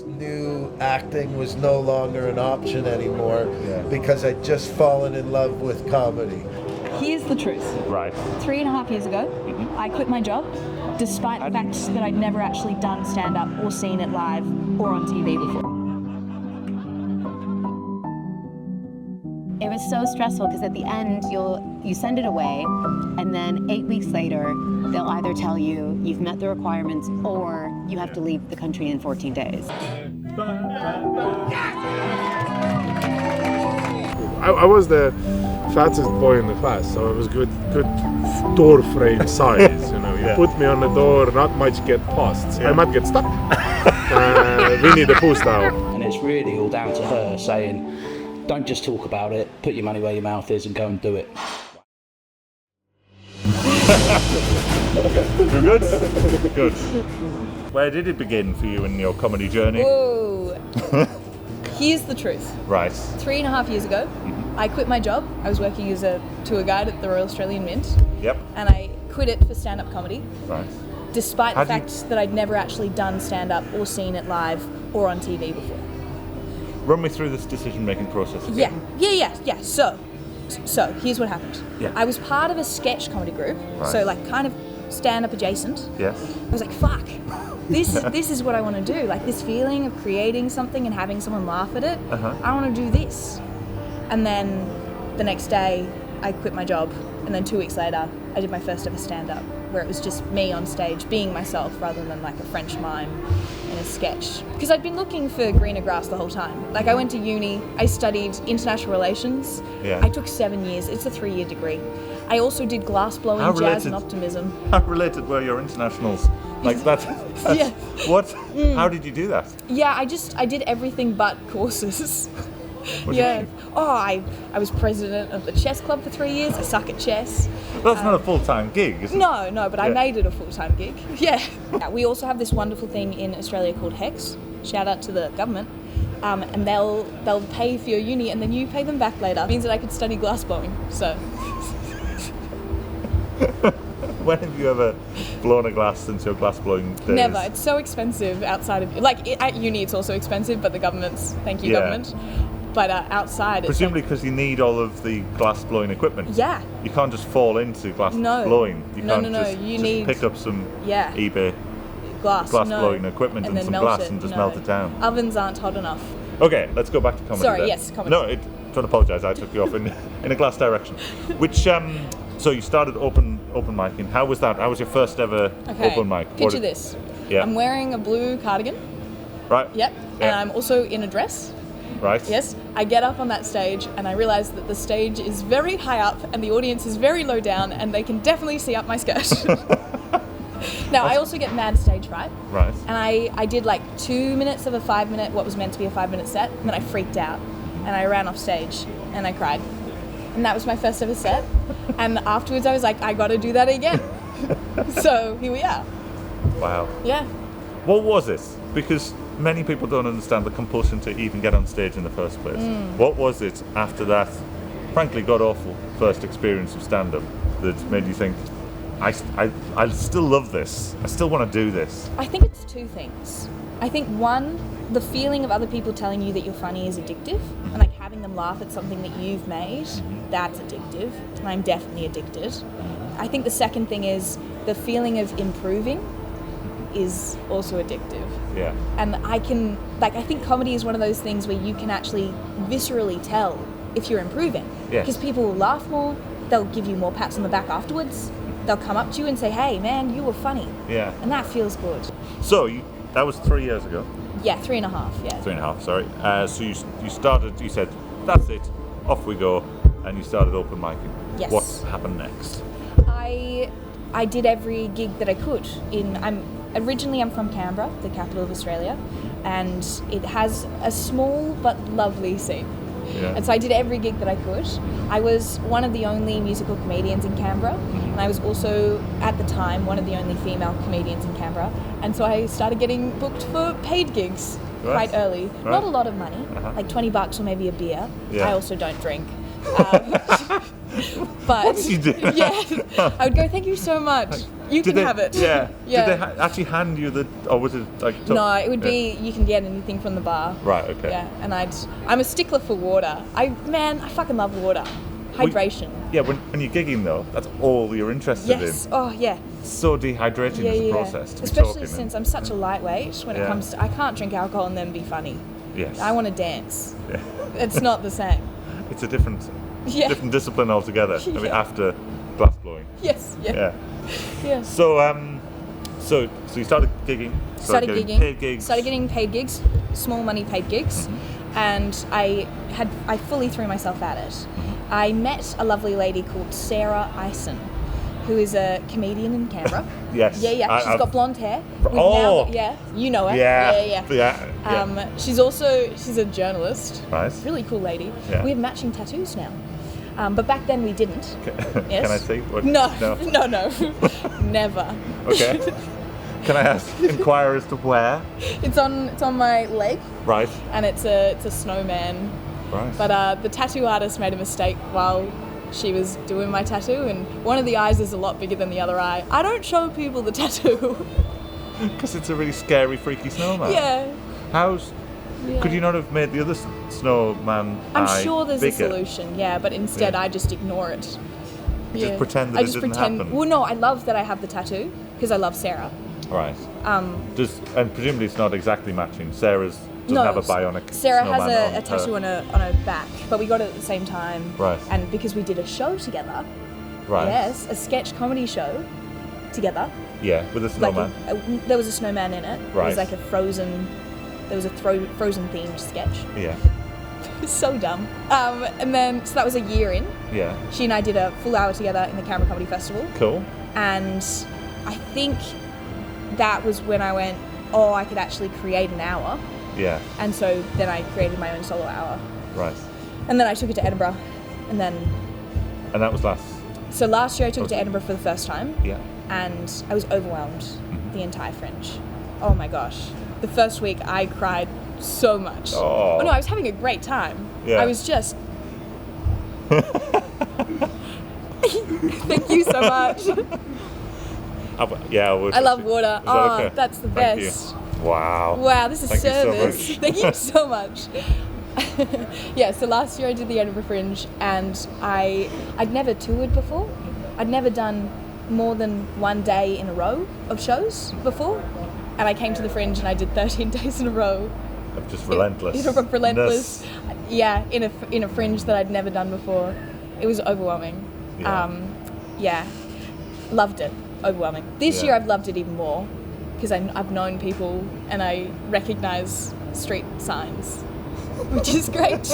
just knew acting was no longer an option anymore because I'd just fallen in love with comedy. Here's the truth. Right. 3.5 years ago, I quit my job, despite the fact that I'd never actually done stand-up or seen it live or on TV before. It was so stressful because at the end you send it away, and then 8 weeks later they'll either tell you you've met the requirements or you have to leave the country in 14 days. I was the fattest boy in the class, so it was good door frame size. You put me on the door, not much get past. I might get stuck. We need a push out. And it's really all down to her saying, don't just talk about it, put your money where your mouth is and go and do it. You're good? Good. Where did it begin for you in your comedy journey? Whoa. Here's the truth. Right. 3.5 years ago, I quit my job. I was working as a tour guide at the Royal Australian Mint. Yep. And I quit it for stand-up comedy. Right. Despite the fact that I'd never actually done stand-up or seen it live or on TV before. Run me through this decision-making process again. Yeah. So here's what happened. Yeah. I was part of a sketch comedy group, so like kind of stand-up adjacent. Yes. I was like, fuck, this is what I want to do. Like this feeling of creating something and having someone laugh at it. I want to do this. And then the next day, I quit my job, and then 2 weeks later, I did my first ever stand-up, where it was just me on stage being myself rather than like a French mime in a sketch. Because I'd been looking for greener grass the whole time. Like I went to uni, I studied international relations. Yeah. I took 7 years. It's a 3-year degree. I also did glass blowing, jazz and optimism. How related were your internationals? Like that's Yeah. What? How did you do that? Yeah, I did everything but courses. What do you mean? Oh, I was president of the chess club for 3 years. I suck at chess. That's not a full-time gig, is it? No, but I made it a full-time gig. Yeah. We also have this wonderful thing in Australia called HEX. Shout out to the government. And they'll pay for your uni and then you pay them back later. It means that I could study glass blowing. So. When have you ever blown a glass since your glass blowing days? Never. It's so expensive outside of at uni. It's also expensive, but the government's government. But outside, presumably because you need all of the glass blowing equipment. Yeah. You can't just fall into glass blowing. You can't just need pick up some eBay glass blowing equipment and some glass and just melt it down. Ovens aren't hot enough. Okay, let's go back to comedy. Sorry, then. yes, comedy. No, don't apologise. I took you off in a glass direction. Which so you started open micing. How was that? How was your first ever open mic? Picture this. Yeah. I'm wearing a blue cardigan. Right. Yep. Yeah. And I'm also in a dress. Right. Yes. I get up on that stage and I realise that the stage is very high up and the audience is very low down and they can definitely see up my skirt. Now, I also get mad stage fright. Right. And I did like 2 minutes of a 5 minute, what was meant to be a 5 minute set, and then I freaked out and I ran off stage and I cried. And that was my first ever set. And afterwards I was like, I gotta do that again. So here we are. Wow. Yeah. What was it? Because many people don't understand the compulsion to even get on stage in the first place. What was it after that, frankly, god-awful first experience of stand-up that made you think, I still love this, I still want to do this? I think it's two things. I think one, the feeling of other people telling you that you're funny is addictive, and like having them laugh at something that you've made, that's addictive, and I'm definitely addicted. I think the second thing is the feeling of improving is also addictive. Yeah. And I think comedy is one of those things where you can actually viscerally tell if you're improving. Yes. Because people will laugh more, they'll give you more pats on the back afterwards, they'll come up to you and say, hey man, you were funny. Yeah. And that feels good. So, that was 3 years ago? Yeah, 3.5, yeah. 3.5, sorry. So you started, you said, that's it, off we go, and you started open micing. Yes. What happened next? I did every gig that I could. Originally I'm from Canberra, the capital of Australia, and it has a small but lovely scene. Yeah. And so I did every gig that I could. I was one of the only musical comedians in Canberra, and I was also, at the time, one of the only female comedians in Canberra. And so I started getting booked for paid gigs quite early. Right. Not a lot of money, like $20 or maybe a beer. Yeah. I also don't drink. But What did you do? Yeah, I would go, thank you so much. You can have it. Yeah. Yeah. Did they actually hand you the, or was it like? No, it would be you can get anything from the bar. Right. Okay. Yeah, and I'm a stickler for water. I fucking love water. Hydration. Yeah, when you're gigging though, that's all you're interested Yes. in. Oh yeah. So dehydrating Yeah, as a yeah. process. To be Especially talking since and, I'm such a lightweight when it Yeah. comes to I can't drink alcohol and then be funny. Yes. I want to dance. Yeah. It's not the same. It's a different Yeah. discipline altogether. I mean, Yeah. after glass blowing. Yes. Yeah. Yeah. Yeah. So you started gigging. Started getting gigging. Paid gigs. Started getting paid gigs, small money paid gigs, and I fully threw myself at it. I met a lovely lady called Sarah Ison, who is a comedian in Canberra. Yes. Yeah. She's got blonde hair. We've Oh. yeah. You know her. Yeah. Yeah. She's a journalist. Nice. Really cool lady. Yeah. We have matching tattoos now. But back then we didn't. Yes. Can I see? What? No. No. No. Never. Okay. Can I inquire as to where? It's on my leg, Right. and it's a snowman. Right. But the tattoo artist made a mistake while she was doing my tattoo, and one of the eyes is a lot bigger than the other eye. I don't show people the tattoo. Because it's a really scary, freaky snowman. Yeah. Yeah. Could you not have made the other snowman I'm eye sure there's bigger? a solution, yeah, but instead Yeah. I just ignore it. Just pretend that I it just didn't pretend. happen. Well, no, I love that I have the tattoo because I love Sarah. Right. And presumably it's not exactly matching. Sarah's doesn't No, have a bionic Sarah snowman has a on tattoo her. on her back, but we got it at the same time. Right. And because we did a show together, Right. yes, a sketch comedy show together. Yeah, with a Like snowman. there was a snowman in it. It Right. was like a frozen. There was a frozen themed sketch. Yeah. It's so dumb. And then so that was a year in. Yeah. She and I did a full hour together in the Canberra Comedy Festival, Cool. and I think that was when I went, oh, I could actually create an hour. Yeah. And so then I created my own solo hour. Right. And then I took it to Edinburgh. And then, And that was last. so last year I took it to Okay. Edinburgh for the first time. Yeah. And I was overwhelmed the entire Fringe. Oh my gosh. The first week I cried so much. Oh. No, I was having a great time. Yeah. I was just... Thank you so much. Yeah, I would. I love water. Is that Oh, okay? that's the Thank best. you. Wow. Wow, this is Thank you so service. much. Thank you so much. Yeah, so last year I did the Edinburgh Fringe, and I'd never toured before. I'd never done more than one day in a row of shows before. And I came to the Fringe and I did 13 days in a row. I'm just relentless. Relentless. Yeah, in a Fringe that I'd never done before. It was overwhelming. Yeah. Yeah, loved it. Overwhelming. This Yeah. year I've loved it even more because I've known people and I recognise street signs, which is great.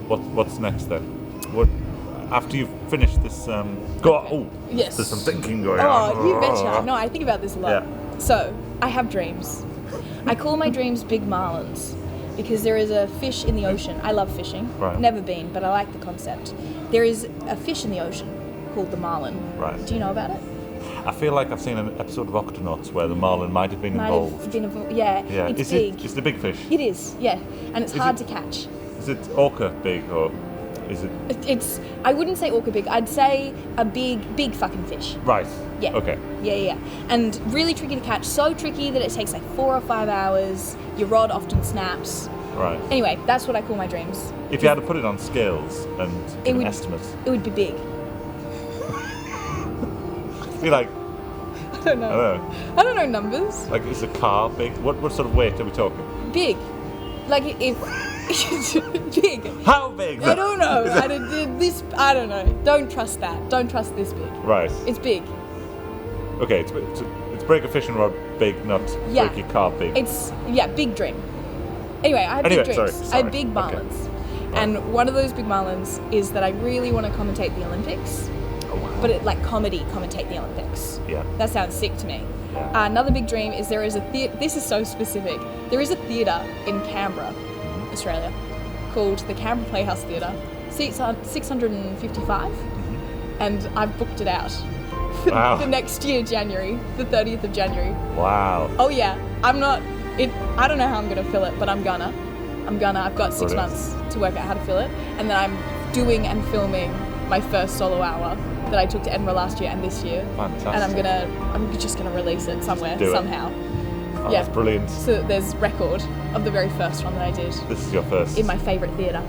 What's next then? What after you've finished this? Go on. Oh, Yes. There's some thinking going on. Oh, you betcha. No, I think about this a lot. Yeah. So, I have dreams. I call my dreams big marlins because there is a fish in the ocean. I love fishing. Right. Never been, but I like the concept. There is a fish in the ocean called the marlin. Right. Do you know about it? I feel like I've seen an episode of Octonauts where the marlin might have been Might involved. have been yeah. Yeah. It's Is big. it? Is it a big fish? It is, yeah. And it's Is hard it- to catch. Is it orca big or is it? It's, I wouldn't say orca big. I'd say a big fucking fish. Right. Yeah. Okay. Yeah. And really tricky to catch. So tricky that it takes like 4 or 5 hours. Your rod often snaps. Right. Anyway, that's what I call my dreams. If you had to put it on scales and give an estimate, It would be big. be like I don't know. I don't know. I don't know numbers. Like is a car big? What sort of weight are we talking? Big. Like if big. How big? I don't know. I don't know. Don't trust that. Don't trust this big. Right. It's big. Okay. It's break a fishing rod big, not Yeah. break your car big. It's big dream. Anyway, I have big dreams. sorry. I have big marlins. And one of those big marlins is that I really want to commentate the Olympics. Oh, wow. But it like comedy commentate the Olympics. Yeah. That sounds sick to me. Yeah. Another big dream is there is a theatre. This is so specific. There is a theatre in Canberra, Australia, called the Canberra Playhouse Theatre. Seats are 655, and I've booked it out. Wow. The next year, January, the 30th of January. Wow. Oh yeah, I'm not. I don't know how I'm gonna fill it, but I'm gonna. I've got 6 Brilliant. months to work out how to fill it, and then I'm doing and filming my first solo hour that I took to Edinburgh last year and this year. Fantastic. And I'm just gonna release it somewhere, Do it. somehow. Oh, that's brilliant. So there's record of the very first one that I did This is your first. in my favourite theatre.